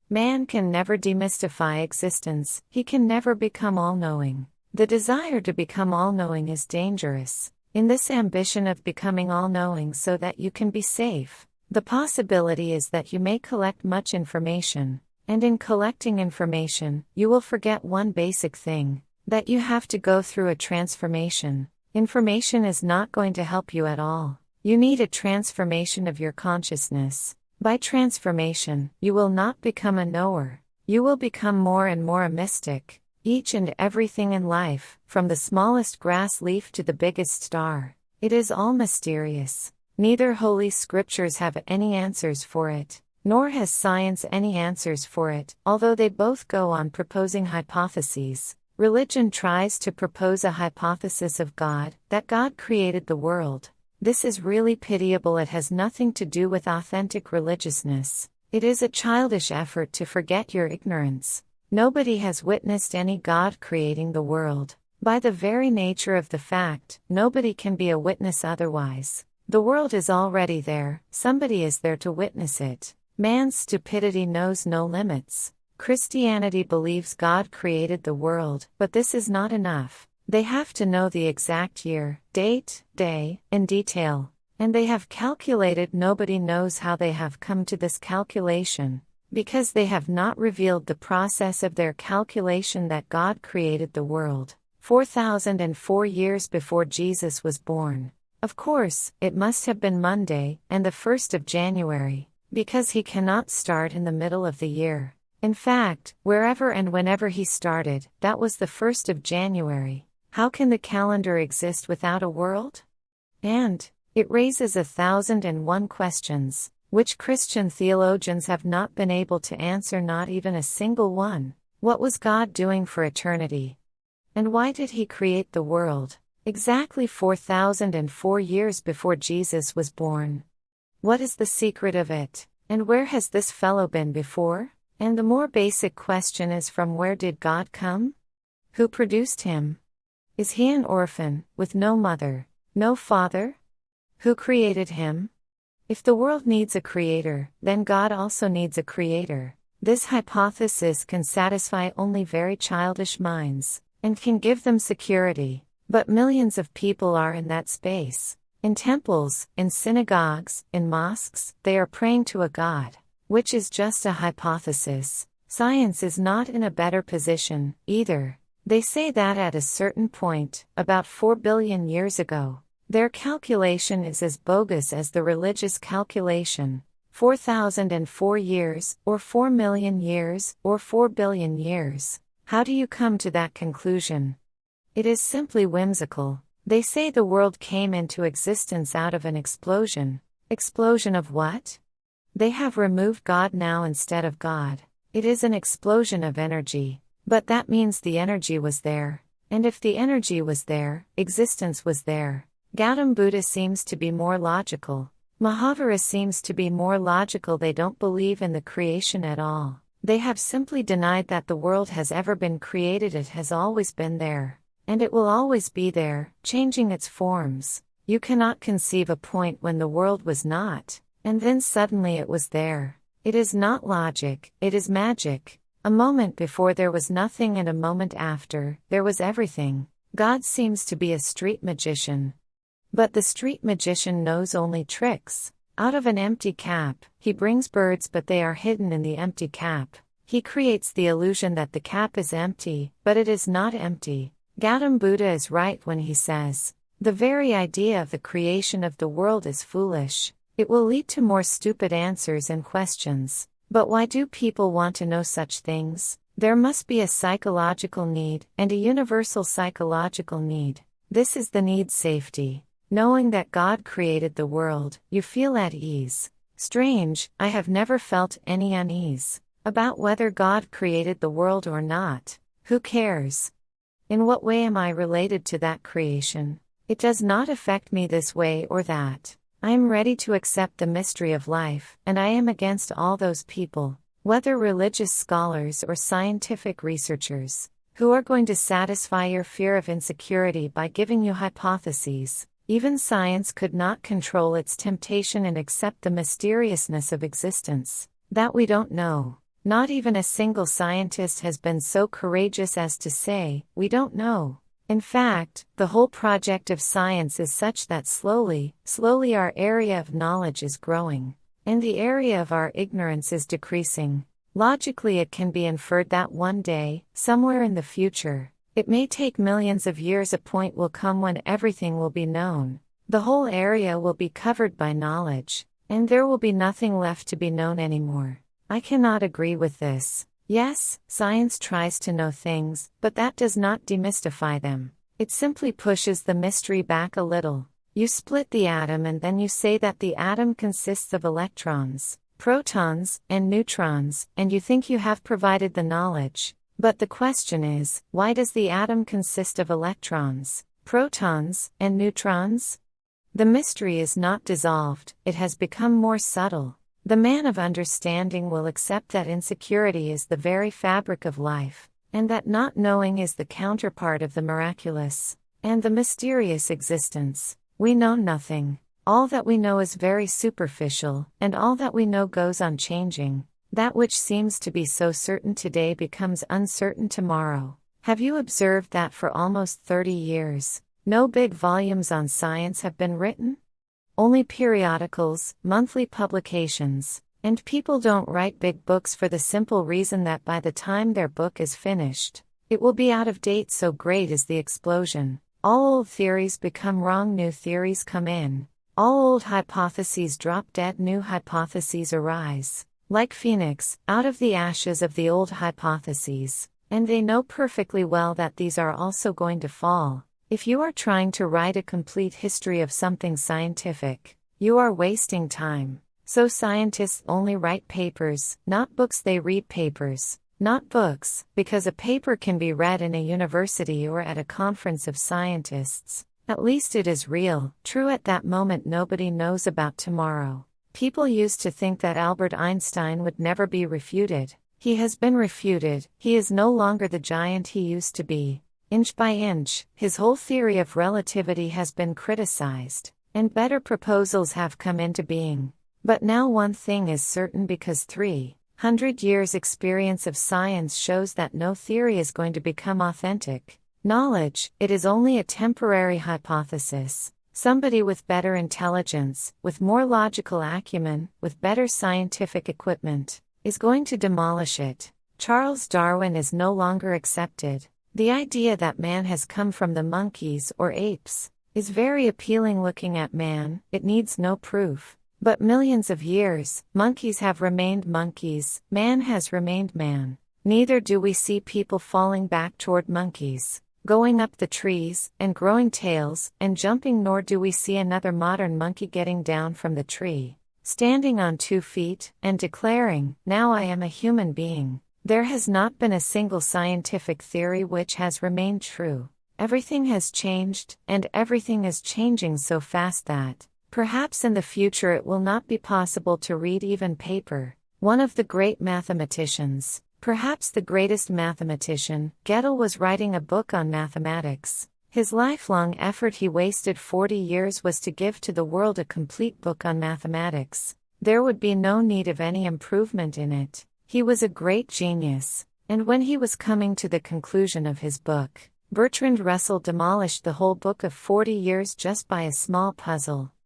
Man can never demystify existence, he can never become all-knowing. The desire to become all-knowing is dangerous. In this ambition of becoming all-knowing so that you can be safe, the possibility is that you may collect much information, and in collecting information, you will forget one basic thing, that you have to go through a transformation. Information is not going to help you at all. You need a transformation of your consciousness. By transformation, you will not become a knower. You will become more and more a mystic. Each and everything in life, from the smallest grass leaf to the biggest star, it is all mysterious. Neither Holy Scriptures have any answers for it, nor has science any answers for it, although they both go on proposing hypotheses. Religion tries to propose a hypothesis of God, that God created the world. This is really pitiable. It has nothing to do with authentic religiousness. It is a childish effort to forget your ignorance. Nobody has witnessed any God creating the world. By the very nature of the fact, nobody can be a witness otherwise. The world is already there, somebody is there to witness it. Man's stupidity knows no limits. Christianity believes God created the world, but this is not enough. They have to know the exact year, date, day, in detail. And they have calculated. Nobody knows how they have come to this calculation, because they have not revealed the process of their calculation that God created the world 4,004 years before Jesus was born. Of course, it must have been Monday, and the 1st of January, because he cannot start in the middle of the year. In fact, wherever and whenever he started, that was the 1st of January. How can the calendar exist without a world? And it raises 1,001 questions, which Christian theologians have not been able to answer, not even a single one. What was God doing for eternity? And why did he create the world? Exactly 4,004 years before Jesus was born. What is the secret of it? And where has this fellow been before? And the more basic question is, from where did God come? Who produced him? Is he an orphan, with no mother, no father? Who created him? If the world needs a creator, then God also needs a creator. This hypothesis can satisfy only very childish minds, and can give them security. But millions of people are in that space. In temples, in synagogues, in mosques, they are praying to a God, which is just a hypothesis. Science is not in a better position, either. They say that at a certain point, about 4 billion years ago, their calculation is as bogus as the religious calculation. 4,004 years, or 4 million years, or 4 billion years. How do you come to that conclusion? It is simply whimsical. They say the world came into existence out of an explosion. Explosion of what? They have removed God now instead of God. It is an explosion of energy. But that means the energy was there. And if the energy was there, existence was there. Gautam Buddha seems to be more logical. Mahavira seems to be more logical. They don't believe in the creation at all. They have simply denied that the world has ever been created. It has always been there. And it will always be there, changing its forms. You cannot conceive a point when the world was not, and then suddenly it was there. It is not logic, it is magic. A moment before there was nothing, and a moment after, there was everything. God seems to be a street magician. But the street magician knows only tricks. Out of an empty cap, he brings birds, but they are hidden in the empty cap. He creates the illusion that the cap is empty, but it is not empty. Gautam Buddha is right when he says, the very idea of the creation of the world is foolish. It will lead to more stupid answers and questions. But why do people want to know such things? There must be a psychological need, and a universal psychological need. This is the need: safety. Knowing that God created the world, you feel at ease. Strange, I have never felt any unease about whether God created the world or not. Who cares? In what way am I related to that creation? It does not affect me this way or that. I am ready to accept the mystery of life, and I am against all those people, whether religious scholars or scientific researchers, who are going to satisfy your fear of insecurity by giving you hypotheses. Even science could not control its temptation and accept the mysteriousness of existence, that we don't know. Not even a single scientist has been so courageous as to say, "We don't know." In fact, the whole project of science is such that slowly our area of knowledge is growing, and the area of our ignorance is decreasing. Logically, it can be inferred that one day, somewhere in the future, it may take millions of years, a point will come when everything will be known. The whole area will be covered by knowledge, and there will be nothing left to be known anymore. I cannot agree with this. Yes, science tries to know things, but that does not demystify them. It simply pushes the mystery back a little. You split the atom and then you say that the atom consists of electrons, protons, and neutrons, and you think you have provided the knowledge. But the question is, why does the atom consist of electrons, protons, and neutrons? The mystery is not dissolved, it has become more subtle. The man of understanding will accept that insecurity is the very fabric of life, and that not knowing is the counterpart of the miraculous and the mysterious existence. We know nothing. All that we know is very superficial, and all that we know goes on changing. That which seems to be so certain today becomes uncertain tomorrow. Have you observed that for almost 30 years, no big volumes on science have been written? Only periodicals, monthly publications, and people don't write big books for the simple reason that by the time their book is finished, it will be out of date, so great is the explosion. All old theories become wrong, new theories come in. All old hypotheses drop dead, new hypotheses arise, like phoenix, out of the ashes of the old hypotheses, and they know perfectly well that these are also going to fall. If you are trying to write a complete history of something scientific, you are wasting time. So scientists only write papers, not books. They read papers, not books, because a paper can be read in a university or at a conference of scientists. At least it is real, true at that moment. Nobody knows about tomorrow. People used to think that Albert Einstein would never be refuted. He has been refuted. He is no longer the giant he used to be. Inch by inch, his whole theory of relativity has been criticized, and better proposals have come into being. But now one thing is certain, because 300 years' experience of science shows that no theory is going to become authentic knowledge. It is only a temporary hypothesis. Somebody with better intelligence, with more logical acumen, with better scientific equipment, is going to demolish it. Charles Darwin is no longer accepted. The idea that man has come from the monkeys or apes is very appealing. Looking at man, it needs no proof. But millions of years, monkeys have remained monkeys, man has remained man. Neither do we see people falling back toward monkeys, going up the trees, and growing tails, and jumping, nor do we see another modern monkey getting down from the tree, standing on 2 feet, and declaring, "Now I am a human being." There has not been a single scientific theory which has remained true. Everything has changed, and everything is changing so fast that, perhaps in the future, it will not be possible to read even paper. One of the great mathematicians, perhaps the greatest mathematician, Gödel, was writing a book on mathematics. His lifelong effort he wasted 40 years was to give to the world a complete book on mathematics. There would be no need of any improvement in it. He was a great genius, and when he was coming to the conclusion of his book, Bertrand Russell demolished the whole book of 40 years just by a small puzzle.